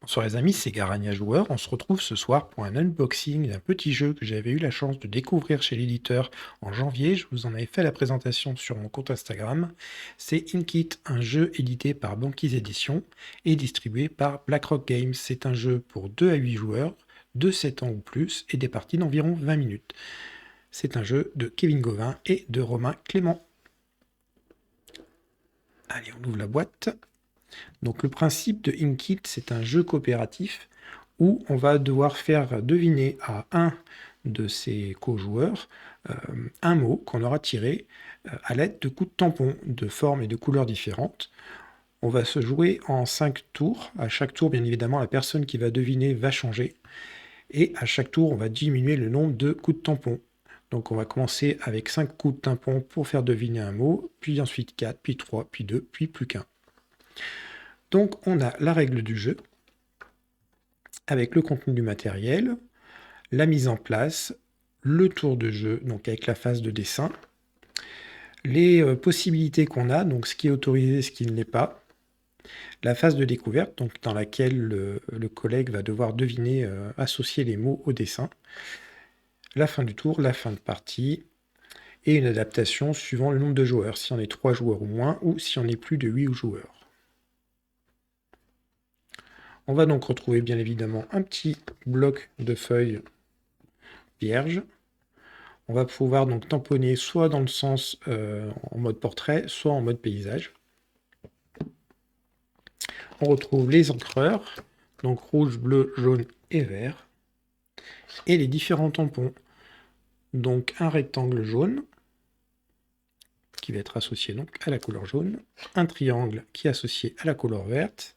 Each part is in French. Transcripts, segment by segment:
Bonsoir les amis, c'est Garania Joueur. On se retrouve ce soir pour un unboxing d'un petit jeu que j'avais eu la chance de découvrir chez l'éditeur en janvier. Je vous en avais fait la présentation sur mon compte Instagram. C'est Inkit, un jeu édité par Banquise Edition et distribué par BlackRock Games. C'est un jeu pour 2 à 8 joueurs, de 7 ans ou plus, et des parties d'environ 20 minutes. C'est un jeu de Kevin Gauvin et de Romain Clément. Allez, on ouvre la boîte. Donc le principe de Inkit, c'est un jeu coopératif où on va devoir faire deviner à un de ses co-joueurs un mot qu'on aura tiré à l'aide de coups de tampon de formes et de couleurs différentes. On va se jouer en 5 tours. À chaque tour, bien évidemment, la personne qui va deviner va changer. Et à chaque tour, on va diminuer le nombre de coups de tampon. Donc on va commencer avec 5 coups de tampon pour faire deviner un mot, puis ensuite 4, puis 3, puis 2, puis plus qu'un. Donc on a la règle du jeu, avec le contenu du matériel, la mise en place, le tour de jeu, donc avec la phase de dessin, les possibilités qu'on a, donc ce qui est autorisé, ce qui ne l'est pas, la phase de découverte, donc dans laquelle le collègue va devoir deviner, associer les mots au dessin, la fin du tour, la fin de partie, et une adaptation suivant le nombre de joueurs, si on est 3 joueurs ou moins, ou si on est plus de 8 joueurs. On va donc retrouver bien évidemment un petit bloc de feuilles vierges. On va pouvoir donc tamponner soit dans le sens en mode portrait, soit en mode paysage. On retrouve les encreurs, donc rouge, bleu, jaune et vert. Et les différents tampons. Donc un rectangle jaune, qui va être associé donc à la couleur jaune. Un triangle qui est associé à la couleur verte.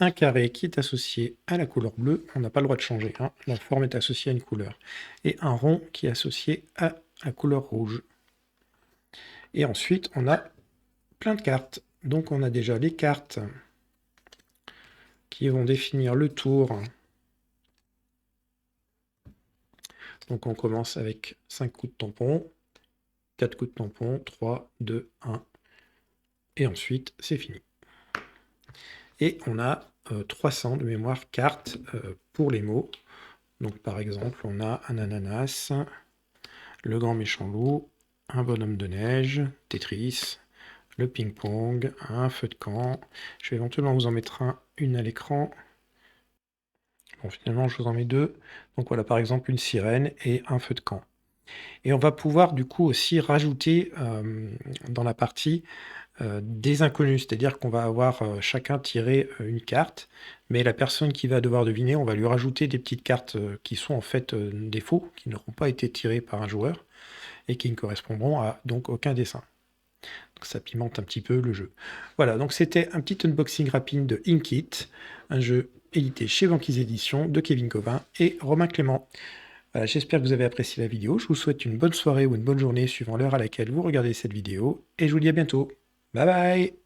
Un carré qui est associé à la couleur bleue, on n'a pas le droit de changer, hein. La forme est associée à une couleur. Et un rond qui est associé à la couleur rouge. Et ensuite, on a plein de cartes. Donc on a déjà les cartes qui vont définir le tour. Donc on commence avec 5 coups de tampon, 4 coups de tampon, 3, 2, 1. Et ensuite, c'est fini. Et on a 300 de mémoire cartes pour les mots. Donc par exemple, on a un ananas, le grand méchant loup, un bonhomme de neige, Tetris, le ping-pong, un feu de camp. Je vais éventuellement vous en mettre une à l'écran. Bon, finalement, je vous en mets 2. Donc voilà, par exemple, une sirène et un feu de camp. Et on va pouvoir du coup aussi rajouter dans la partie des inconnus, c'est-à-dire qu'on va avoir chacun tiré une carte, mais la personne qui va devoir deviner, on va lui rajouter des petites cartes qui sont en fait des faux, qui n'auront pas été tirées par un joueur, et qui ne correspondront à donc aucun dessin. Donc ça pimente un petit peu le jeu. Voilà, donc c'était un petit unboxing rapide de Inkit, un jeu édité chez Banquise Edition de Kevin Gauvin et Romain Clément. Voilà, j'espère que vous avez apprécié la vidéo. Je vous souhaite une bonne soirée ou une bonne journée suivant l'heure à laquelle vous regardez cette vidéo. Et je vous dis à bientôt. Bye bye!